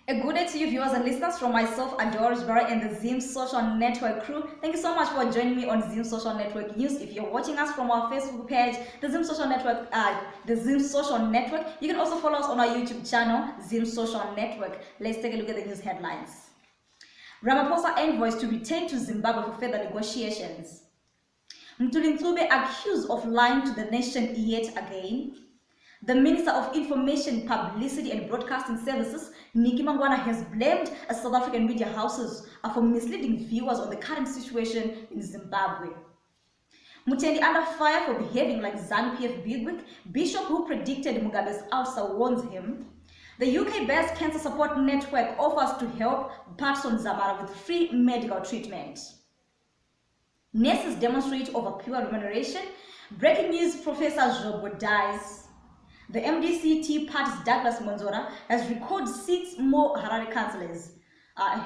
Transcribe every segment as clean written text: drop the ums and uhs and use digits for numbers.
A good day to you viewers and listeners from myself, Adorisbara, and the Zim Social Network crew. Thank you so much for joining me on Zim Social Network News. If you're watching us from our Facebook page, the Zim Social Network, you can also follow us on our YouTube channel, Zim Social Network. Let's take a look at the news headlines. Ramaphosa envoys to return to Zimbabwe for further negotiations. Mutiny accused of lying to the nation yet again. The Minister of Information, Publicity and Broadcasting Services, Mangwana, has blamed South African media houses for misleading viewers on the current situation in Zimbabwe. Mutiny under fire for behaving like ZANU-PF bigwig. Bishop who predicted Mugabe's ulcer warns him. The UK-based Cancer Support Network offers to help Patson Zamara with free medical treatment. Nurses demonstrate over pure remuneration. Breaking news, Professor Zobo dies. The MDC party's Douglas Monzora has recorded 6 more Harare councillors.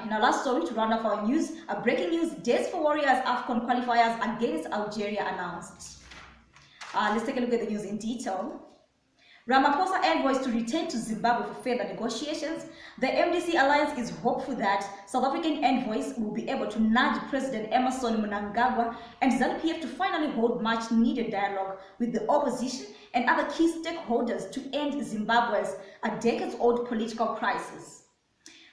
In our last story, to round up our news, breaking news, days for Warriors AFCON qualifiers against Algeria announced. Let's take a look at the news in detail. Ramaphosa envoys to return to Zimbabwe for further negotiations. The MDC alliance is hopeful that South African envoys will be able to nudge President Emmerson Mnangagwa and ZANU-PF to finally hold much needed dialogue with the opposition and other key stakeholders to end Zimbabwe's decades-old political crisis.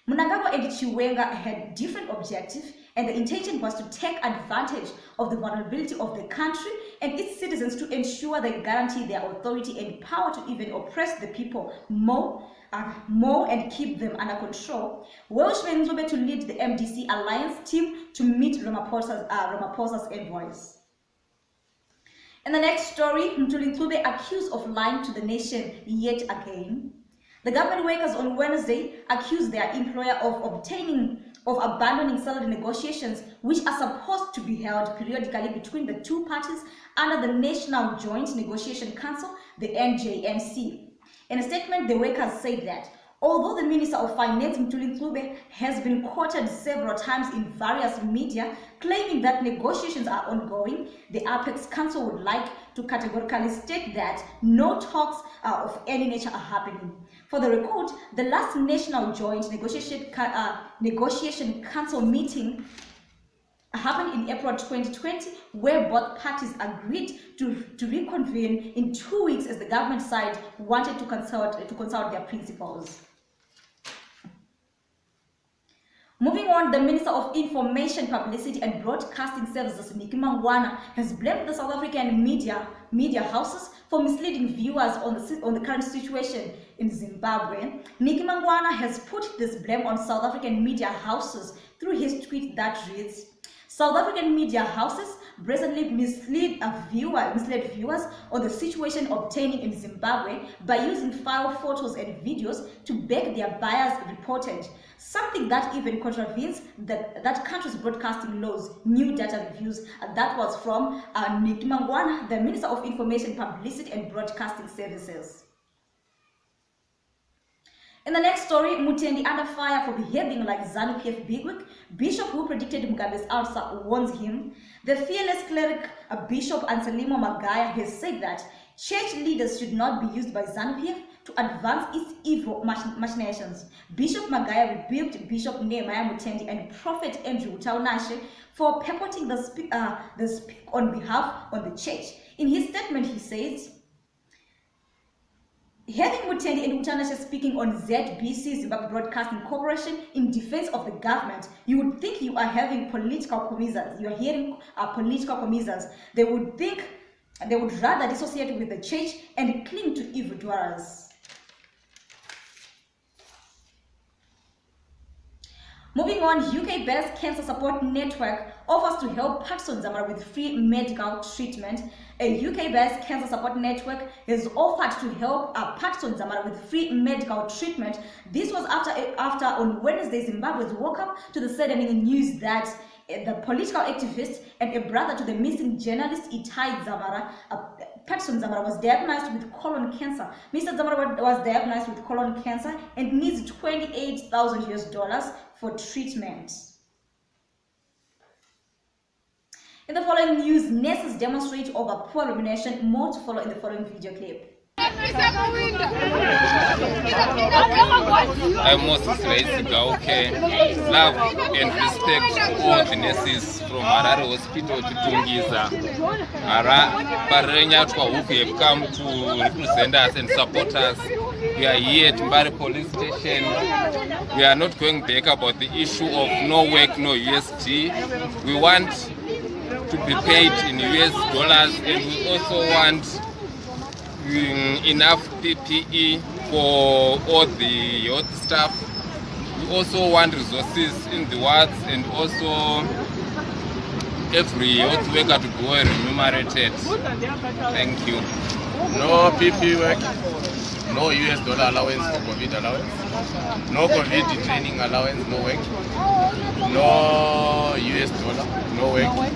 Mnangagwa and Chiwenga had different objectives, and the intention was to take advantage of the vulnerability of the country and its citizens to ensure they guarantee their authority and power to even oppress the people more and keep them under control. Welshman Zube to lead the MDC alliance team to meet Ramaphosa's envoys. In the next story, Mutiny accused of lying to the nation yet again. The government workers on Wednesday accused their employer of abandoning salary negotiations, which are supposed to be held periodically between the two parties under the National Joint Negotiation Council, the NJNC. In a statement, the workers said that although the Minister of Finance, Mutiny, has been quoted several times in various media claiming that negotiations are ongoing, the Apex Council would like to categorically state that no talks of any nature are happening. For the record, the last National Joint Negotiation Council meeting happened in April 2020, where both parties agreed to reconvene in 2 weeks as the government side wanted to consult their principals. Moving on, the Minister of Information, Publicity and Broadcasting Services, Mangwana, has blamed the South African media houses for misleading viewers on the current situation in Zimbabwe. Mangwana has put this blame on South African media houses through his tweet that reads, "South African media houses brazenly misled viewers on the situation obtaining in Zimbabwe by using file photos and videos to back their biased reportage, something that even contravenes that country's broadcasting laws." New data reviews. That was from Mangwana, the Minister of Information, Publicity and Broadcasting Services. In the next story, Mutiny under fire for behaving like ZANU-PF bigwig. Bishop who predicted Mugabe's ulcer warns him. The fearless cleric Bishop Anselmo Magaya has said that church leaders should not be used by ZANU-PF to advance its evil machinations. Bishop Magaya rebuked Bishop Nehemiah Mutiny and Prophet Andrew Utaunashe for purporting the speak on behalf of the church. In his statement, he says, having Mutiny and Utaunashe speaking on ZBC, Zimbabwe Broadcasting Corporation, in defense of the government, you would think you are having political commissions. You are hearing political commissions. They would rather dissociate with the church and cling to evildoers. Moving on, UK-based Cancer Support Network offers to help Patson Zamara with free medical treatment. A UK-based Cancer Support Network has offered to help Patson Zamara with free medical treatment. This was after on Wednesday, Zimbabweans woke up to the saddening news that the political activist and a brother to the missing journalist Itai Zamara, Patson Zamara, was diagnosed with colon cancer. Mr. Zamara was diagnosed with colon cancer and needs $28,000 for treatment. In the following news, nurses demonstrate over poor remuneration. More to follow in the following video clip. I'm Moses Gauke. Love and respect all the nurses from Harare Hospital to Tungiza. Who have come to represent us and support us. We are here at Mbare Police Station. We are not going back about the issue of no work, no USD. We want to be paid in US dollars, and we also want enough PPE for all the health staff. We also want resources in the wards, and also every health worker to go remunerated. Thank you. No PPE work, no US dollar allowance for COVID allowance, no COVID training allowance, no work, no US dollar, no work,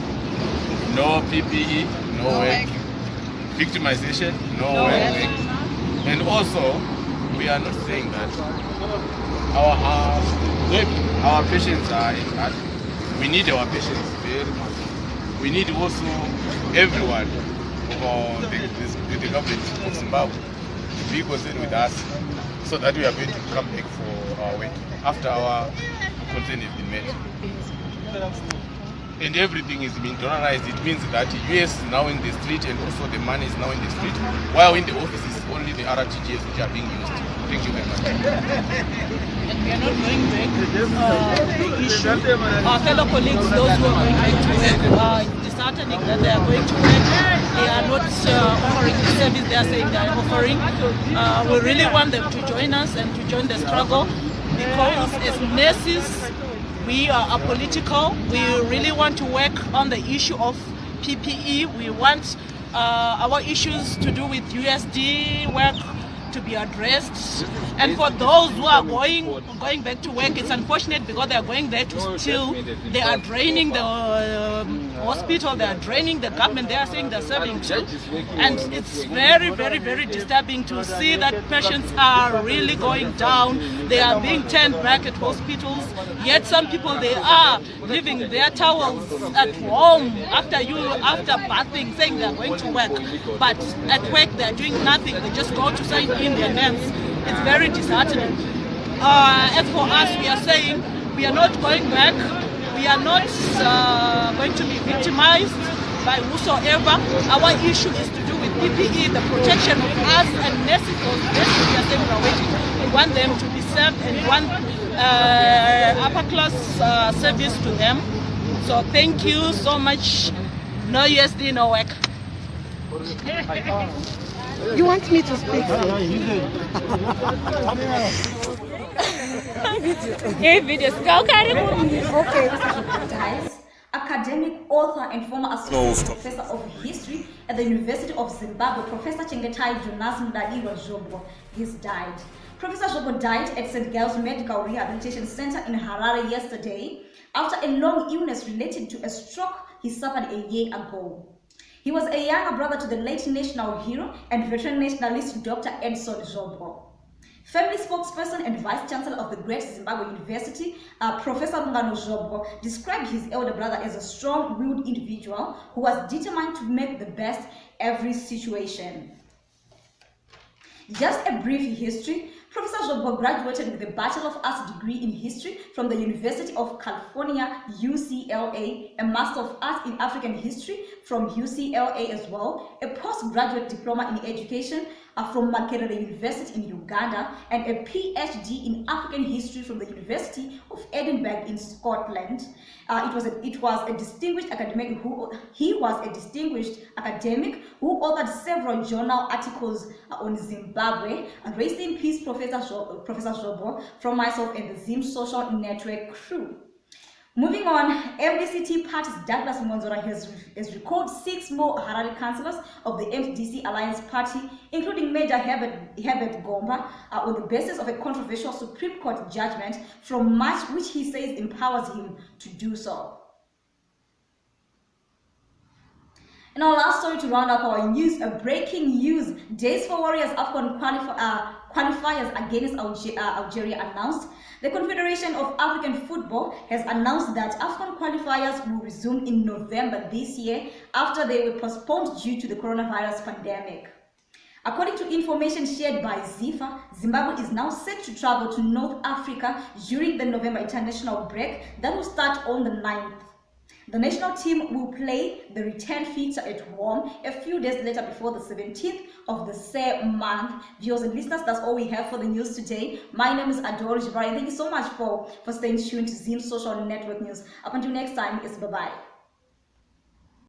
no PPE, no work, victimization, no work. And also, we are not saying that our patients are in bad. We need our patients very much. We need also everyone for the government of Zimbabwe to be concerned with us, so that we are going to come back for our work after our concern has been met. And everything is being dollarized. It means that the US is now in the street, and also the money is now in the street, while in the office is only the RTGS which are being used. Thank you very much. And we are not going back. The issue, our fellow colleagues, those who are going back to work, it's disheartening that they are going to work. They are not offering the service they are saying they are offering. We really want them to join us and to join the struggle, because as nurses, we are apolitical. We really want to work on the issue of PPE. We want our issues to do with USD work to be addressed. And for those who are going back to work, it's unfortunate because they are going there to steal. They are draining the hospital, they are draining the government, they are saying they're serving too. And it's very, very, very disturbing to see that patients are really going down. They are being turned back at hospitals, yet some people, they are leaving their towels at home after bathing, saying they are going to work. But at work they are doing nothing, they just go to sign in their names. It's very disheartening. As for us, we are saying we are not going back. We are not going to be victimized by whosoever. Our issue is to do with PPE, the protection of us and nurses. Nurses, we are saying we are waiting. We want them to be served, and we want upper class service to them. So thank you so much. No USD, no work. You want me to speak? Okay. Dice, academic author and former associate professor of history at the University of Zimbabwe, Professor Chengetai Jonas Mdadiro Zhobo, has died. Professor Zhobo died at St. Giles Medical Rehabilitation Center in Harare yesterday after a long illness related to a stroke he suffered a year ago. He was a younger brother to the late national hero and veteran nationalist Dr. Edson Zhobo. Family spokesperson and vice chancellor of the Great Zimbabwe University, Professor Mangwana Zhobo, described his elder brother as a strong-willed individual who was determined to make the best every situation. Just a brief history. Professor Zhobo graduated with a Bachelor of Arts degree in History from the University of California, UCLA, a Master of Arts in African History from UCLA as well, a postgraduate diploma in education from Makerere University in Uganda, and a PhD in African History from the University of Edinburgh in Scotland. He was a distinguished academic who authored several journal articles on Zimbabwe. Rest in peace, Professor Zhobo, from myself and the Zim Social Network crew. Moving on, MDC Party's Douglas Monzora has recalled 6 more Harare councillors of the MDC Alliance Party, including Major Herbert Gomba, on the basis of a controversial Supreme Court judgment from March, which he says empowers him to do so. And our last story to round up our news, a breaking news. Days for Warriors AFCON qualifiers against Algeria announced. The Confederation of African Football has announced that AFCON qualifiers will resume in November this year after they were postponed due to the coronavirus pandemic. According to information shared by ZIFA, Zimbabwe is now set to travel to North Africa during the November international break that will start on the 9th. The national team will play the return fixture at home a few days later before the 17th of the same month. Viewers and listeners, that's all we have for the news today. My name is Adore Jibari. Thank you so much for staying tuned to Zim Social Network News. Up until next time, it's bye-bye.